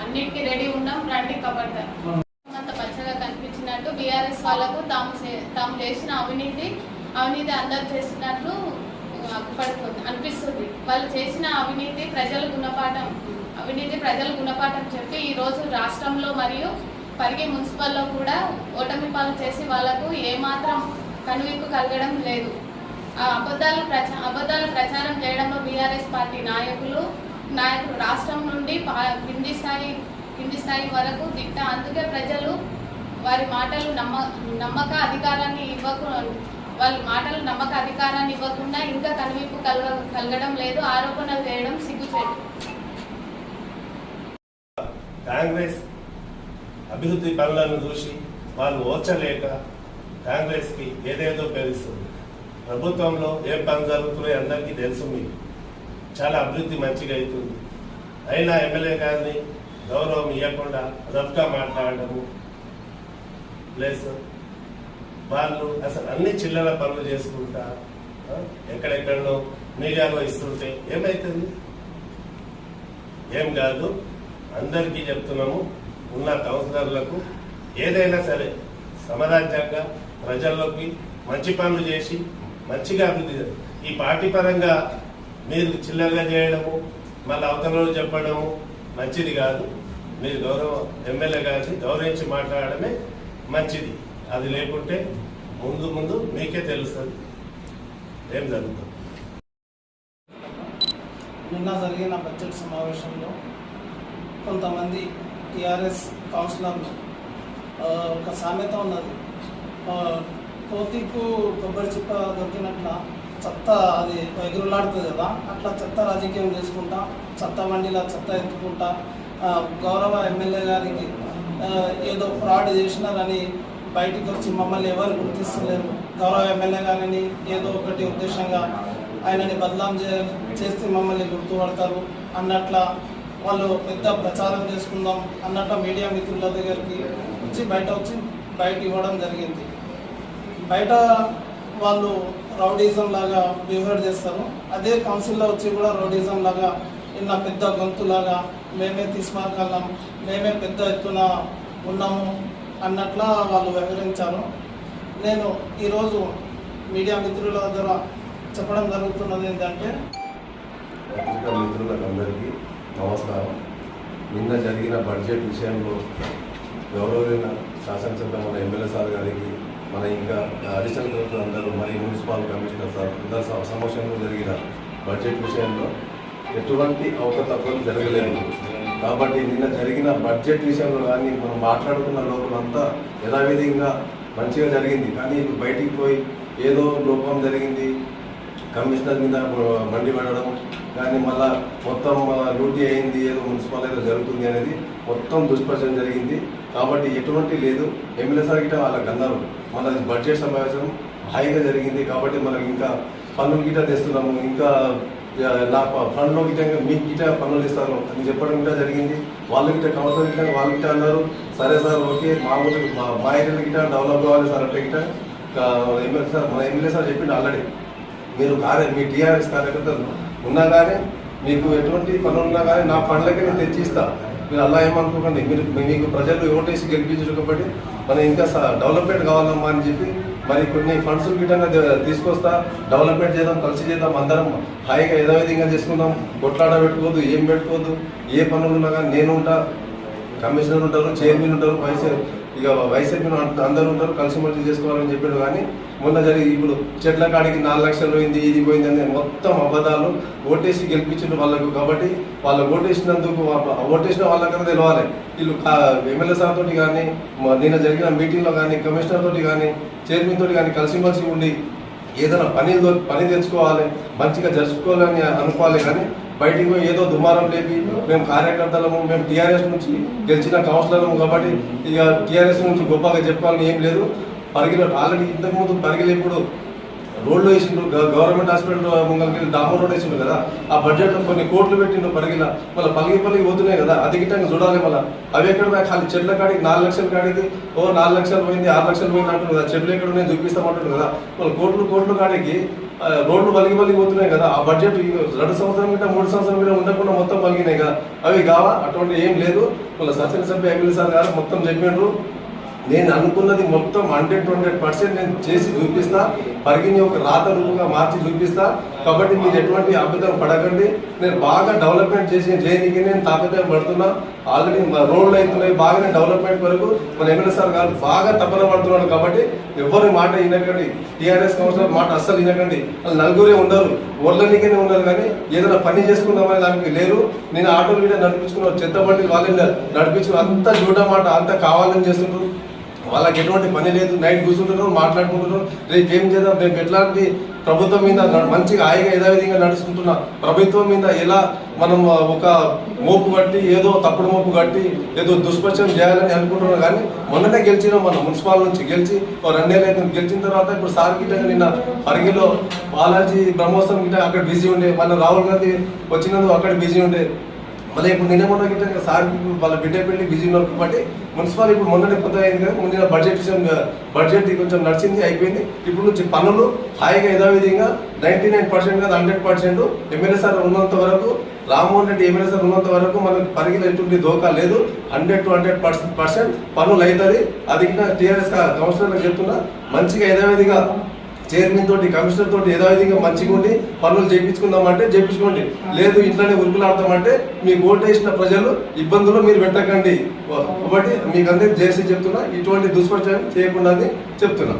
అన్నిటికీ రెడీ ఉన్నాం, రండి కబడ్దార్. అంత పచ్చగా కనిపించినట్టు బీఆర్ఎస్ వాళ్ళకు తాము చేసిన అవినీతి అందరూ చేసినట్లు పడుతుంది అనిపిస్తుంది. వాళ్ళు చేసిన అవినీతి ప్రజల గుణపాఠం చెప్పి ఈరోజు రాష్ట్రంలో మరియు పరిగి మున్సిపల్లో కూడా ఓటమి పాలు చేసి వాళ్లకు ఏమాత్రం కనువిప్పు కలగడం లేదు. అబద్ధాల ప్రచారం చేయడంలో బీఆర్ఎస్ పార్టీ నాయకులు రాష్ట్రం నుండి కింది స్థాయి వరకు దిట్ట. అందుకే ప్రజలు వారి మాటలు నమ్మక అధికారాన్ని ఇవ్వకుండా ఇంకా కనువిప్పు కలగడం లేదు. ఆరోపణలు చేయడం సిగ్గుచేటు. కాంగ్రెస్ అభివృద్ధి పనులను చూసి వాళ్ళు ఓర్చలేక కాంగ్రెస్ కి ఏదేదో పేరుస్తుంది. ప్రభుత్వంలో ఏం పనులు జరుగుతున్నాయి అందరికీ తెలుసు. మీకు చాలా అభివృద్ధి మంచిగా అవుతుంది. అయినా ఎమ్మెల్యే గారిని గౌరవం ఇవ్వకుండా రఫ్గా మాట్లాడటము, ప్లస్ వాళ్ళు అసలు అన్ని చిల్లర పనులు చేసుకుంటా ఎక్కడెక్కడో మీడియాలో ఇస్తుంటే ఏమవుతుంది? ఏం కాదు, అందరికీ చెప్తున్నాము. ఉన్న కౌన్సిలర్లకు ఏదైనా సరే సమరాజ్యంగా ప్రజల్లోకి మంచి పనులు చేసి మంచిగా అభివృద్ధి. ఈ పార్టీ పరంగా మీరు చిల్లరగా చేయడము, మళ్ళీ అవతలలో చెప్పడము మంచిది కాదు. మీరు ఎమ్మెల్యే గారిని గౌరవించి మాట్లాడడమే మంచిది. అది లేకుంటే ముందు మీకే తెలుస్తుంది ఏం జరుగుతుంది. నిన్న జరిగిన బడ్జెట్ సమావేశంలో కొంతమంది టీఆర్ఎస్ కౌన్సిలర్లు ఒక సామెత ఉన్నది, కోతికు కొబ్బరి చిప్ప దొరికినట్ల చెత్త అది ఎగురులాడుతుంది కదా, అట్లా చెత్త రాజకీయం చేసుకుంటా చెత్త బండిలా చెత్త ఎత్తుకుంటా గౌరవ ఎమ్మెల్యే గారికి ఏదో ఫ్రాడ్ చేసినారని బయటికి వచ్చి మమ్మల్ని ఎవరు గుర్తిస్తలేరు. గౌరవ ఎమ్మెల్యే గారిని ఏదో ఒకటి ఉద్దేశంగా ఆయనని బదనాం చేస్తే మమ్మల్ని గుర్తుపడతారు అన్నట్ల వాళ్ళు పెద్ద ప్రచారం చేసుకుందాం అన్నట్టు మీడియా మిత్రుల దగ్గరికి వచ్చి బయట ఇవ్వడం జరిగింది. బయట వాళ్ళు రౌడీజం లాగా బిహేవ్ చేస్తారు. అదే కౌన్సిల్లో వచ్చి కూడా రౌడీజం లాగా నిన్న పెద్ద గొంతులాగా మేమే తీసుమార్గలం, మేమే పెద్ద ఎత్తున ఉన్నాము అన్నట్లా వాళ్ళు వివరించారు. నేను ఈరోజు మీడియా మిత్రుల ద్వారా చెప్పడం జరుగుతున్నది ఏంటంటే, మిత్రులందరికీ నమస్కారం. నిన్న జరిగిన బడ్జెట్ విషయంలో గౌరవమైన శాసనసభ మన ఎమ్మెల్యే సార్ గారికి, మన ఇంకా అడిషనల్ కలెక్టర్ అందరూ, మరి మున్సిపల్ కమిషనర్ సార్ అందరి సమక్షంలో జరిగిన బడ్జెట్ విషయంలో ఎటువంటి అవకతవకలు జరగలేదు. కాబట్టి నిన్న జరిగిన బడ్జెట్ విషయంలో కానీ మనం మాట్లాడుకున్న లోపలంతా యథావిధంగా మంచిగా జరిగింది. కానీ ఇప్పుడు బయటికి పోయి ఏదో లోపం జరిగింది, కమిషనర్ మీద మండి పడడం కానీ మళ్ళీ మొత్తం డ్యూటీ అయింది, ఏదో మున్సిపల్ ఏదో జరుగుతుంది అనేది మొత్తం దుష్ప్రచారం జరిగింది. కాబట్టి ఎటువంటి లేదు. ఎమ్మెల్యే సార్ గిట్ట వాళ్ళకి అన్నారు మన బడ్జెట్ సమావేశం హాయిగా జరిగింది. కాబట్టి మనకి ఇంకా పన్నులు గిట్ట తెస్తున్నాము, ఇంకా నా ఫండ్లో గిట్ట మీకు గిట్ట పన్నులు ఇస్తాను అని చెప్పడం గిట్ట జరిగింది. వాళ్ళు గిట్ట కౌన్సిలర్ గిట్ట వాళ్ళు గిట్ట అన్నారు, సరే సార్ ఓకే మా ఏరియా గిట్ట డెవలప్ కావాలి సార్ అంటే గిట్ట మన ఎమ్మెల్యే సార్ చెప్పిండు ఆల్రెడీ. మీరు మీ టీఆర్ఎస్ కార్యకర్తలు ఉన్నా కానీ మీకు ఎటువంటి పనులు ఉన్నా కానీ నా ఫండ్లకి నేను తెచ్చిస్తా, మీరు అలా ఏమనుకోకండి. మీకు ప్రజలు ఓటేసి గెలిపించారు కాబట్టి మనం ఇంకా డెవలప్మెంట్ కావాలమ్మా అని చెప్పి మరి కొన్ని ఫండ్స్ గిట్టంగా తీసుకొస్తా, డెవలప్మెంట్ చేద్దాం, కలిసి చేద్దాం, అందరం హాయిగా యథావిధంగా చేసుకుందాం. కొట్లాడ పెట్టుకోవద్దు, ఏం పెట్టుకోవద్దు. ఏ పనులు ఉన్నా కానీ నేను ఉంటా, కమిషనర్ ఉంటారు, చైర్మన్ ఉంటారు, వైసీపీ అందరూ ఉంటారు, కలిసిమెలిసి చేసుకోవాలని చెప్పాడు. కానీ మొన్న ఇప్పుడు చెట్ల కాడికి 4 లక్షలు పోయింది, ఇది పోయింది అని మొత్తం అబద్ధాలు. ఓటేసి గెలిపించిన వాళ్ళకు, కాబట్టి వాళ్ళు ఓటేసినందుకు ఓటేసిన వాళ్ళకన్నా తెలవాలి. వీళ్ళు ఎమ్మెల్యే సార్ తోటి కానీ నిన్న జరిగిన మీటింగ్లో కానీ కమిషనర్ తోటి కానీ చైర్మన్ తోటి కానీ కలిసిమెలిసి ఉండి ఏదైనా పని తెచ్చుకోవాలి, మంచిగా జరుపుకోవాలని అనుకోవాలి. కానీ బయటికి ఏదో దుమారం లేపి మేము కార్యకర్తలము, మేము టీఆర్ఎస్ నుంచి గెలిచిన కౌన్సిలర్లము కాబట్టి ఇక టీఆర్ఎస్ నుంచి గొప్పగా చెప్పాలని ఏం లేదు. పరిగిలో ఆల్రెడీ ఇంతకుముందు పరిగిలో ఇప్పుడు రోడ్లు వేసిండ్రు, గవర్నమెంట్ హాస్పిటల్ ముంగల్కి డామర్ రోడ్ వేసిండ్రు కదా, ఆ బడ్జెట్లో కొన్ని కోట్లు పెట్టిండ్రు పరిగిల. మళ్ళీ పలికి పోతున్నాయి కదా, అధికంగా చూడాలి. మళ్ళీ అవి ఎక్కడ ఖాళీ చెట్ల కాడికి 4 లక్షల కాడికి 4 లక్షలు పోయింది, 6 లక్షలు పోయింది అంటారు కదా, చెట్లు ఎక్కడ ఉన్నాయి చూపిస్తామంటారు కదా. మళ్ళీ కోట్లు కాడికి రోడ్లు వలిగిపోతున్నాయి కదా. ఆ బడ్జెట్ 2 సంవత్సరం కింద 3 సంవత్సరం కింద ఉండకుండా మొత్తం వలిగినాయి కదా. అవి కావా? అటువంటి ఏం లేదు. వాళ్ళ శాసనసభ్య ఎమ్మెల్యే సార్ గారు మొత్తం చెప్పినారు. నేను అనుకున్నది మొత్తం 100% నేను చేసి చూపిస్తా. పరిగిని ఒక రాత రూపంగా మార్చి చూపిస్తా. కాబట్టి మీరు ఎటువంటి అభ్యంతరం పడకండి. నేను బాగా డెవలప్మెంట్ చేయడానికి నేను తాపత్రయం పడుతున్నా. ఆల్రెడీ రోడ్లు అవుతున్నాయి. బాగానే డెవలప్మెంట్ వరకు మన ఎమ్మెల్యే సార్ గారు బాగా తపన పడుతున్నాడు. కాబట్టి ఎవరి మాట వినకండి. టీఆర్ఎస్ కౌన్సిలర్ మాట అస్సలు వినకండి. వాళ్ళు నలుగురే ఉండరు, ఒళ్ళనికనే ఉన్నారు. కానీ ఏదైనా పని చేసుకుందామని దానికి లేరు. నేను ఆటోలు మీద నడిపించుకున్న చెత్త బండి వాళ్ళని నడిపించుకున్న అంతా చూడ మాట అంతా కావాలని చేస్తుంటారు. వాళ్ళకి ఎటువంటి పని లేదు. నైట్ కూర్చుంటున్నారు, మాట్లాడుకుంటున్నారు. రేపు ఏం చేద్దాం, రేపు ఎట్లాంటి ప్రభుత్వం మీద మంచిగా హాయిగా యథావిధిగా నడుచుకుంటున్న ప్రభుత్వం మీద ఎలా మనం ఒక మోపు కట్టి ఏదో తప్పుడు మోపు కట్టి ఏదో దుష్ప్రచారం చేయాలని అనుకుంటున్నాం. కానీ మొన్ననే గెలిచినాం. మనం మున్సిపాల్ నుంచి గెలిచి 2 నెలలు అయితే గెలిచిన తర్వాత ఇప్పుడు సార్ గిట్ట నిన్న పరిగిలో బాలాజీ బ్రహ్మోత్సవం గిట్ట అక్కడ బిజీ ఉండే, మన రాహుల్ గాంధీ వచ్చినందుకు అక్కడ బిజీ ఉండే. మళ్ళీ ఇప్పుడు నిన్న మొన్న గిట్ట సార్కి వాళ్ళ బిడ్డ పెళ్లి బిజీ ఉన్నారు. కాబట్టి మున్సిపల్ ఇప్పుడు మొన్ననే కొత్త అయింది కదా. ముందు బడ్జెట్ కొంచెం నడిచింది, అయిపోయింది. ఇప్పుడు నుంచి పనులు హాయిగా యథావిధిగా 99% కాదు 100% ఎమ్మెల్యే సార్ ఉన్నంత వరకు, రామ్మోహన్ రెడ్డి ఎమ్మెల్యే సార్ ఉన్నంత వరకు మనకు పరిగిలో ఎటువంటి దోకా లేదు. 100 to 100% పనులు అవుతుంది. అది టీఆర్ఎస్ కౌన్సిలర్లకు చెప్తున్నా, మంచిగా యథావిధిగా చైర్మన్ తోటి కమిషనర్ తోటి యథావిధిగా మంచిగా ఉండి పనులు చేయించుకుందామంటే చేయించుకోండి. లేదు ఇంట్లోనే ఉరుకులాడతామంటే మీకు ఓటేసిన ప్రజలు ఇబ్బందులు మీరు పెట్టకండి. కాబట్టి మీకు అందరికి చేసి చెప్తున్నా, ఇటువంటి దుష్ప్రచారం చేయకుండా చెప్తున్నా.